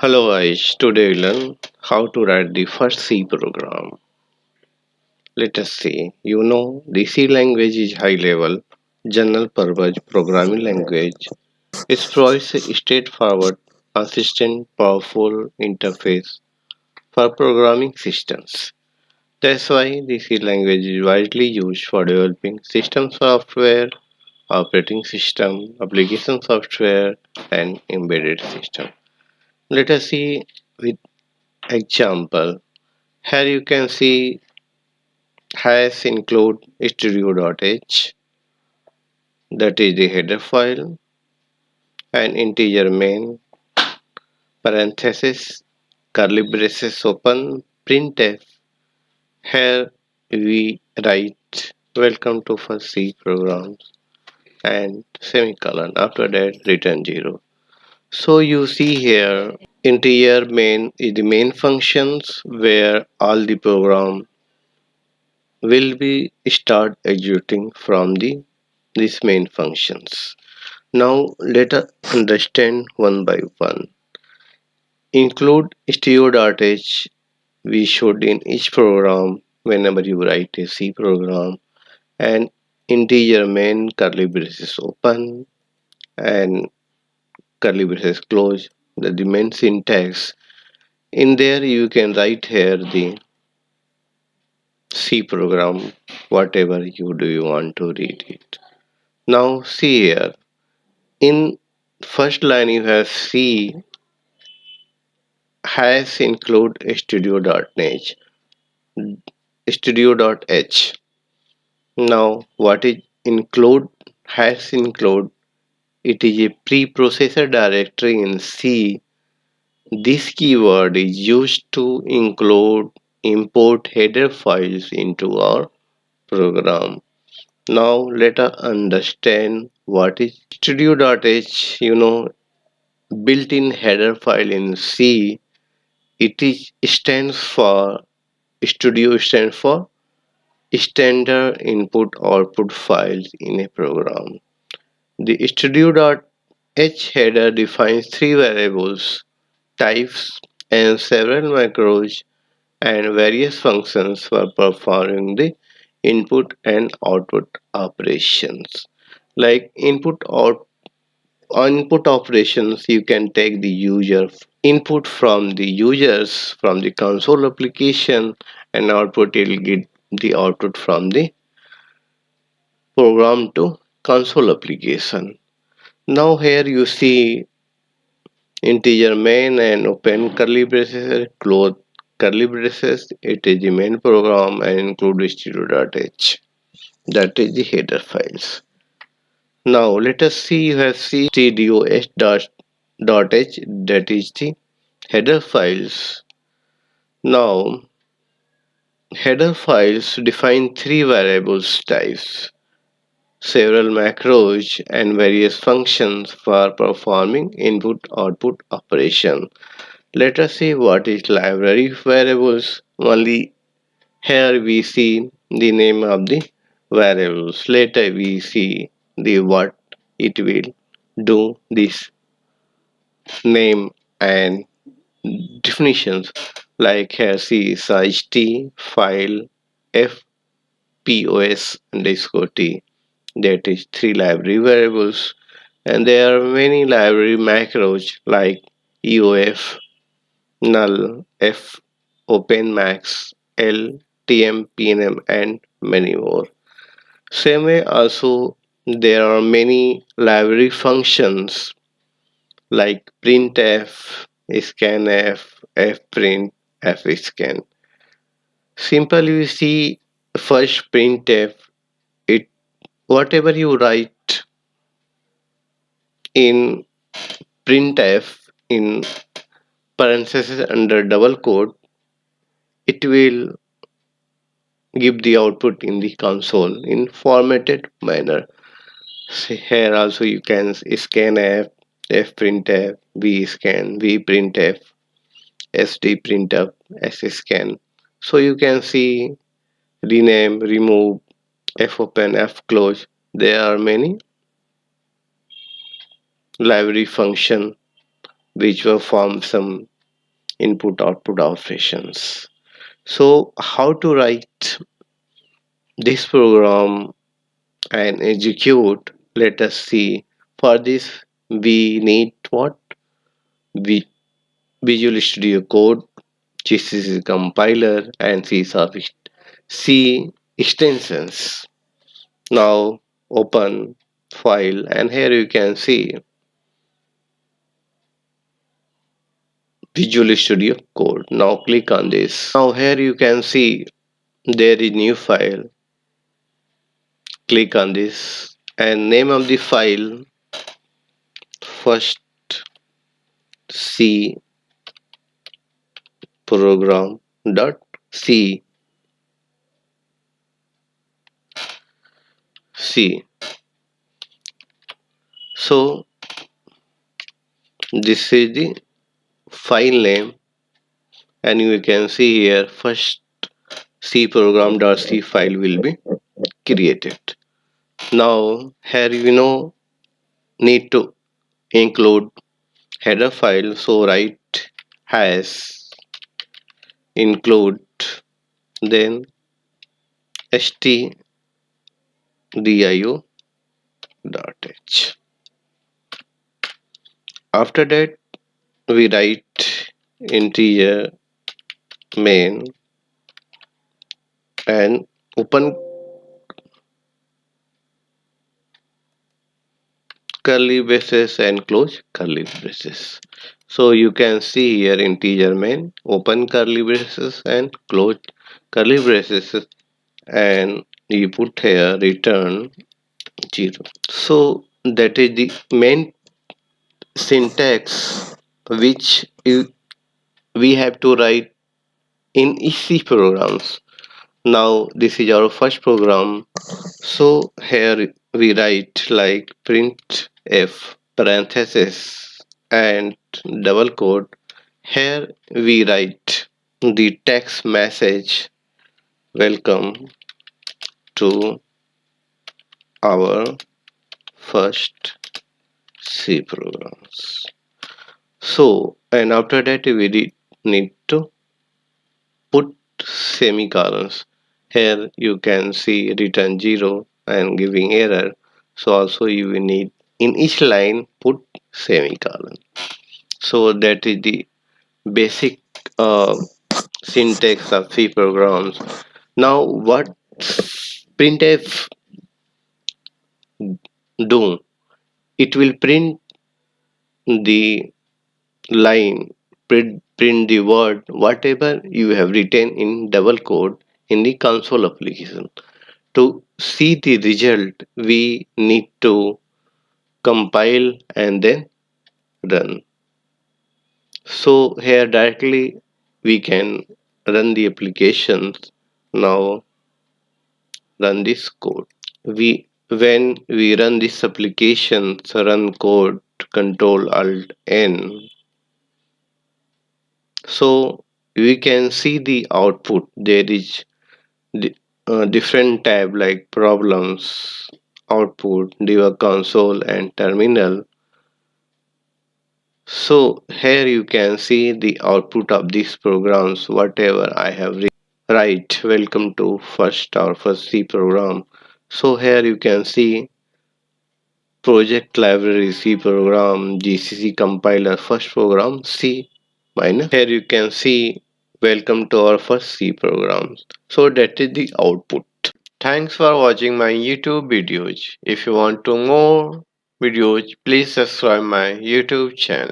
Hello guys, today we learn how to write the first C program. Let us see. The C language is high level, general purpose programming language. It provides a straightforward, consistent, powerful interface for programming systems. That's why the C language is widely used for developing system software, operating system, application software, and embedded system. Let us see with example. Here you can see has include stdio.h, that is the header file, and integer main, parenthesis, curly braces open, printf. Here we write welcome to first C programs and semicolon. After that return 0. So you see here integer main is the main functions where all the program will be start executing from the these main functions. Now let us understand one by one. Include stdio.h we should in each program whenever you write a C program, and integer main curly braces open and curly braces close, the main syntax. In there you can write here the C program whatever you want to read it. Now see here in first line you have C has include stdio.h. Stdio.h. Now, what is include? Has include. It is a preprocessor directory in C. This keyword is used to include import header files into our program. Now, let us understand what is Studio.h. Built-in header file in C. It is stands for Studio stands for standard input output files in a program. The stdio.h header defines three variables, types, and several macros and various functions for performing the input and output operations. Like input operations, you can take the user input from the users from the console application, and output will get the output from the program to console application. Now here you see integer main and open curly braces, close curly braces. It is the main program and include stdio.h. That is the header files. Now let us see you have C stdio.h, that is the header files. Now header files define three variables types, several macros, and various functions for performing input-output operation. Let us see what is library variables. Only here we see the name of the variables. Later we see the what it will do, this name and definitions. Like here see size t file fpos underscore t, that is three library variables, and there are many library macros like eof, null, f, open, max, l, tm, pnm, and many more. Same way also there are many library functions like printf, scanf, fprint, fscan. Simple you see first printf, it whatever you write in printf in parentheses under double quote, it will give the output in the console in formatted manner. So here also you can scanf, fprintf, vscan, vprintf, sdprintf, sscan. So you can see rename, remove, fopen, fclose. There are many library function which will form some input output operations. So how to write this program and execute? Let us see. For this we need what? Vi- Visual Studio Code, GCC compiler, and C extensions. Now open file, and here you can see Visual Studio Code. Now click on this. Now here you can see there is new file. Click on this, and name of the file first C program dot C. So this is the file name, and you can see here first C program.c file will be created. Now here need to include header file, so write has include, then stdio.h. After that we write integer main and open curly braces and close curly braces. So you can see here integer main, open curly braces and close curly braces, and you put here return 0. So that is the main syntax which we have to write in each programs. Now this is our first program. So here we write like printf parenthesis and double quote. Here we write the text message, welcome to our first C programs. So and after that we need to put semicolons. Here you can see return 0 and giving error. So also you will need in each line put semicolon. So that is the basic uh, syntax of C programs. Now what printf do? It will print the line, print the word whatever you have written in double quote in the console application. To see the result we need to compile and then run. So here directly we can run the applications. Now run this code. When we run this application, so run code control alt n. So we can see the output. There is different tab like problems, output, debug console, and terminal. So here you can see the output of these programs, whatever I have written. Right, welcome to first C program. So here you can see project library C program, GCC compiler, first program C minus. Here you can see welcome to our first C programs. So that is the output. Thanks for watching my YouTube videos. If you want to more videos, please subscribe my YouTube channel.